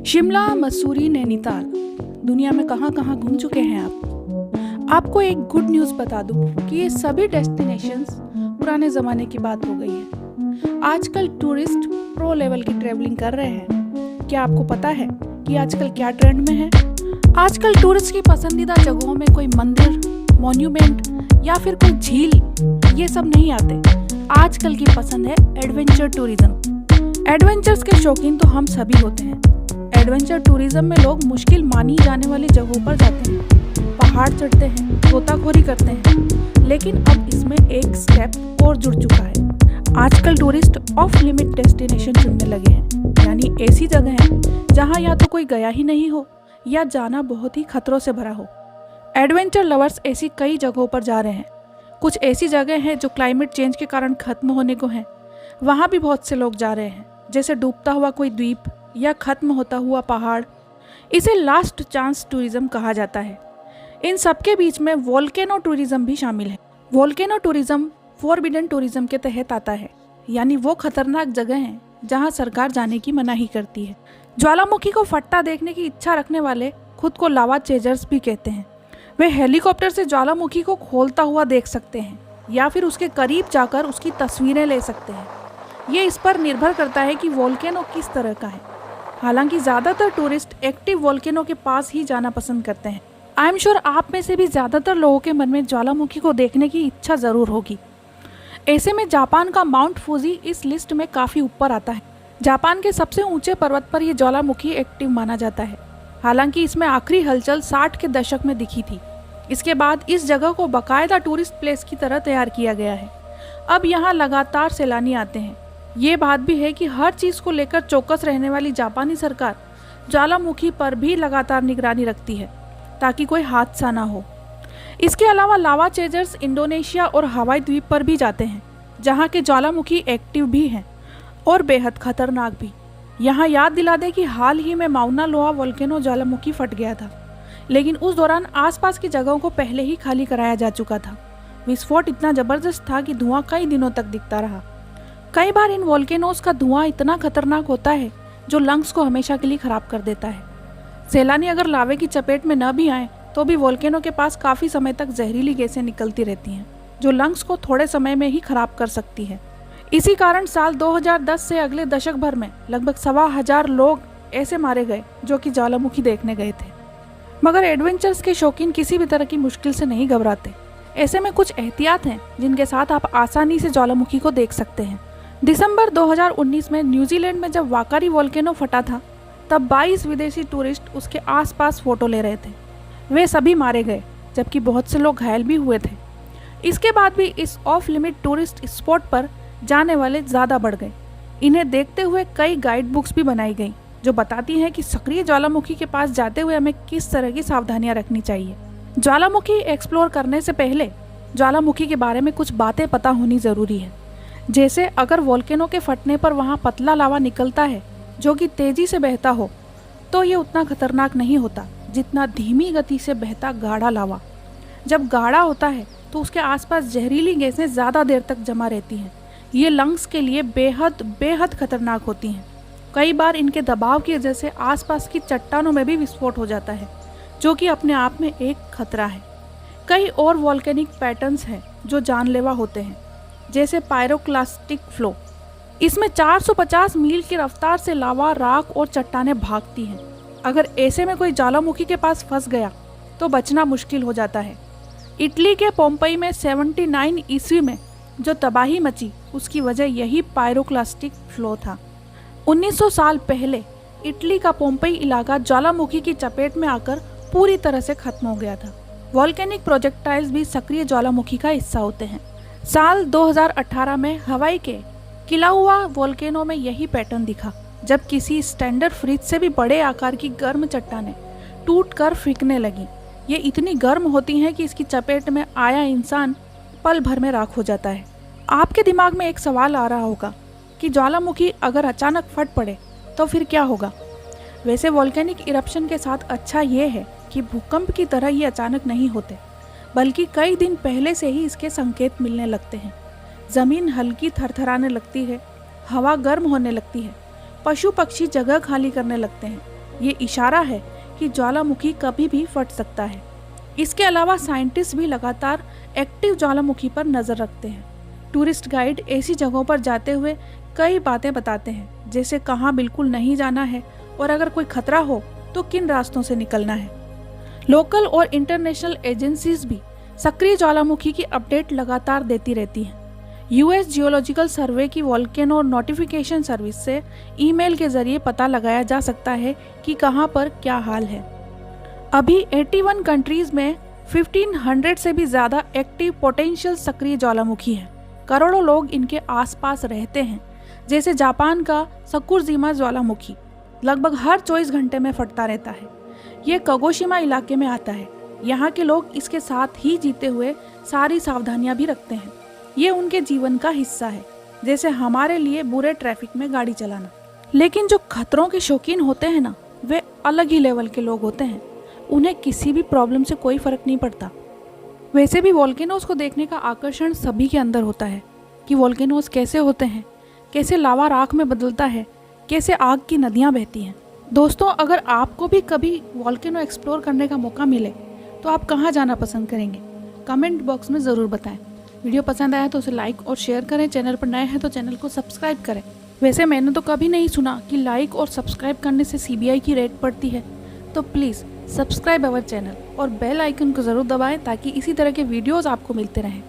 शिमला, मसूरी, नैनीताल, दुनिया में कहाँ कहाँ घूम चुके हैं आप? आपको एक गुड न्यूज़ बता दूं कि ये सभी डेस्टिनेशंस पुराने ज़माने की बात हो गई है। आजकल टूरिस्ट प्रो लेवल की ट्रैवलिंग कर रहे हैं। क्या आपको पता है कि आजकल क्या ट्रेंड में है? आजकल टूरिस्ट की पसंदीदा जगहों में कोई मंदिर, मॉन्यूमेंट या फिर कोई झील ये सब नहीं आते। आजकल की पसंद है एडवेंचर टूरिज्म। एडवेंचर्स के शौकीन तो हम सभी होते हैं। एडवेंचर टूरिज्म में लोग मुश्किल मानी जाने वाली जगहों पर जाते हैं, पहाड़ चढ़ते हैं, गोताखोरी करते हैं। लेकिन अब इसमें एक स्टेप और जुड़ चुका है। आजकल टूरिस्ट ऑफ लिमिट डेस्टिनेशन चुनने लगे हैं, यानी ऐसी जगह हैं जहां या तो कोई गया ही नहीं हो या जाना बहुत ही खतरों से भरा हो। एडवेंचर लवर्स ऐसी कई जगहों पर जा रहे हैं। कुछ ऐसी जगह हैं जो क्लाइमेट चेंज के कारण खत्म होने को हैं, वहाँ भी बहुत से लोग जा रहे हैं, जैसे डूबता हुआ कोई द्वीप या खत्म होता हुआ पहाड़। इसे लास्ट चांस टूरिज्म कहा जाता है। इन सबके बीच में वोल्केनो टूरिज्म भी शामिल है। वोल्केनो टूरिज्म फॉरबिडन टूरिज्म के तहत आता है, यानी वो खतरनाक जगह है जहां सरकार जाने की मनाही करती है। ज्वालामुखी को फटता देखने की इच्छा रखने वाले खुद को लावा चेजर्स भी कहते हैं। वे हेलीकॉप्टर से ज्वालामुखी को खोलता हुआ देख सकते हैं या फिर उसके करीब जाकर उसकी तस्वीरें ले सकते हैं। ये इस पर निर्भर करता है कि वोल्केनो किस तरह का है। हालांकि ज़्यादातर टूरिस्ट एक्टिव वोल्केनो के पास ही जाना पसंद करते हैं। आई एम श्योर आप में से भी ज़्यादातर लोगों के मन में ज्वालामुखी को देखने की इच्छा ज़रूर होगी। ऐसे में जापान का माउंट फूजी इस लिस्ट में काफ़ी ऊपर आता है। जापान के सबसे ऊंचे पर्वत पर यह ज्वालामुखी एक्टिव माना जाता है। हालांकि इसमें आखिरी हलचल 60 के दशक में दिखी थी। इसके बाद इस जगह को बाकायदा टूरिस्ट प्लेस की तरह तैयार किया गया है। अब यहाँ लगातार सैलानी आते हैं। ये बात भी है कि हर चीज़ को लेकर चौकस रहने वाली जापानी सरकार ज्वालामुखी पर भी लगातार निगरानी रखती है ताकि कोई हादसा ना हो। इसके अलावा लावा चेजर्स इंडोनेशिया और हवाई द्वीप पर भी जाते हैं, जहाँ के ज्वालामुखी एक्टिव भी हैं और बेहद खतरनाक भी। यहाँ याद दिला दें कि हाल ही में माउना लोआ वोल्केनो ज्वालामुखी फट गया था, लेकिन उस दौरान आसपास की जगहों को पहले ही खाली कराया जा चुका था। विस्फोट इतना ज़बरदस्त था कि धुआं कई दिनों तक दिखता रहा। कई बार इन वोल्केनोज का धुआं इतना खतरनाक होता है जो लंग्स को हमेशा के लिए खराब कर देता है। सैलानी अगर लावे की चपेट में न भी आए तो भी वोल्केनो के पास काफ़ी समय तक जहरीली गैसें निकलती रहती हैं, जो लंग्स को थोड़े समय में ही खराब कर सकती है। इसी कारण साल 2010 से अगले दशक भर में लगभग 1,1500 लोग ऐसे मारे गए जो कि ज्वालामुखी देखने गए थे। मगर एडवेंचर्स के शौकीन किसी भी तरह की मुश्किल से नहीं घबराते। ऐसे में कुछ एहतियात हैं जिनके साथ आप आसानी से ज्वालामुखी को देख सकते हैं। दिसंबर 2019 में न्यूजीलैंड में जब वाकारी वोल्केनो फटा था, तब 22 विदेशी टूरिस्ट उसके आसपास फोटो ले रहे थे। वे सभी मारे गए, जबकि बहुत से लोग घायल भी हुए थे। इसके बाद भी इस ऑफ लिमिट टूरिस्ट स्पॉट पर जाने वाले ज़्यादा बढ़ गए। इन्हें देखते हुए कई गाइड बुक्स भी बनाई गई जो बताती हैं कि सक्रिय ज्वालामुखी के पास जाते हुए हमें किस तरह की सावधानियां रखनी चाहिए। ज्वालामुखी एक्सप्लोर करने से पहले ज्वालामुखी के बारे में कुछ बातें पता होनी ज़रूरी है। जैसे अगर वोल्केनो के फटने पर वहाँ पतला लावा निकलता है जो कि तेज़ी से बहता हो, तो ये उतना खतरनाक नहीं होता जितना धीमी गति से बहता गाढ़ा लावा। जब गाढ़ा होता है तो उसके आसपास जहरीली गैसें ज़्यादा देर तक जमा रहती हैं। ये लंग्स के लिए बेहद बेहद खतरनाक होती हैं। कई बार इनके दबाव की वजह से आसपास की चट्टानों में भी विस्फोट हो जाता है, जो कि अपने आप में एक खतरा है। कई और वॉल्केनिक पैटर्न्स हैं जो जानलेवा होते हैं, जैसे पायरोक्लास्टिक फ्लो। इसमें 450 मील की रफ्तार से लावा, राख और चट्टानें भागती हैं। अगर ऐसे में कोई ज्वालामुखी के पास फंस गया तो बचना मुश्किल हो जाता है। इटली के पोम्पई में 79 ईस्वी में जो तबाही मची, उसकी वजह यही पायरोक्लास्टिक फ्लो था। 1900 साल पहले इटली का पोम्पई इलाका ज्वालामुखी की चपेट में आकर पूरी तरह से खत्म हो गया था। वॉल्केनिक प्रोजेक्टाइल्स भी सक्रिय ज्वालामुखी का हिस्सा होते हैं। साल 2018 में हवाई के किलाउआ वोल्केनो में यही पैटर्न दिखा, जब किसी स्टैंडर्ड फ्रिज से भी बड़े आकार की गर्म चट्टानें टूटकर फेंकने लगी। ये इतनी गर्म होती हैं कि इसकी चपेट में आया इंसान पल भर में राख हो जाता है। आपके दिमाग में एक सवाल आ रहा होगा कि ज्वालामुखी अगर अचानक फट पड़े तो फिर क्या होगा? वैसे वोल्केनिक इरप्शन के साथ अच्छा ये है कि भूकंप की तरह ये अचानक नहीं होते, बल्कि कई दिन पहले से ही इसके संकेत मिलने लगते हैं। ज़मीन हल्की थरथराने लगती है, हवा गर्म होने लगती है, पशु पक्षी जगह खाली करने लगते हैं ये इशारा है कि ज्वालामुखी कभी भी फट सकता है। इसके अलावा साइंटिस्ट भी लगातार एक्टिव ज्वालामुखी पर नज़र रखते हैं। टूरिस्ट गाइड ऐसी जगहों पर जाते हुए कई बातें बताते हैं, जैसे कहाँ बिल्कुल नहीं जाना है और अगर कोई खतरा हो तो किन रास्तों से निकलना है। लोकल और इंटरनेशनल एजेंसीज भी सक्रिय ज्वालामुखी की अपडेट लगातार देती रहती हैं। यूएस जियोलॉजिकल सर्वे की वोल्केनो नोटिफिकेशन सर्विस से ईमेल के जरिए पता लगाया जा सकता है कि कहाँ पर क्या हाल है। अभी 81 कंट्रीज में 1500 से भी ज़्यादा एक्टिव पोटेंशियल सक्रिय ज्वालामुखी हैं। करोड़ों लोग इनके आसपास रहते हैं, जैसे जापान का सकुरजिमा ज्वालामुखी लगभग हर 24 घंटे में फटता रहता है। ये कागोशिमा इलाके में आता है। यहाँ के लोग इसके साथ ही जीते हुए सारी सावधानियाँ भी रखते हैं। ये उनके जीवन का हिस्सा है, जैसे हमारे लिए बुरे ट्रैफिक में गाड़ी चलाना। लेकिन जो खतरों के शौकीन होते हैं ना, वे अलग ही लेवल के लोग होते हैं। उन्हें किसी भी प्रॉब्लम से कोई फर्क नहीं पड़ता। वैसे भी वोल्केनोज को देखने का आकर्षण सभी के अंदर होता है कि वोल्केनोज कैसे होते हैं, कैसे लावा राख में बदलता है, कैसे आग की नदियाँ बहती हैं। दोस्तों, अगर आपको भी कभी वोल्केनो एक्सप्लोर करने का मौका मिले तो आप कहाँ जाना पसंद करेंगे? कमेंट बॉक्स में ज़रूर बताएं। वीडियो पसंद आया तो उसे लाइक और शेयर करें। चैनल पर नए हैं तो चैनल को सब्सक्राइब करें। वैसे मैंने तो कभी नहीं सुना कि लाइक और सब्सक्राइब करने से सीबीआई की रेड पड़ती है, तो प्लीज़ सब्सक्राइब अवर चैनल और बेल आइकन को ज़रूर दबाएं ताकि इसी तरह के वीडियोज़ आपको मिलते रहें।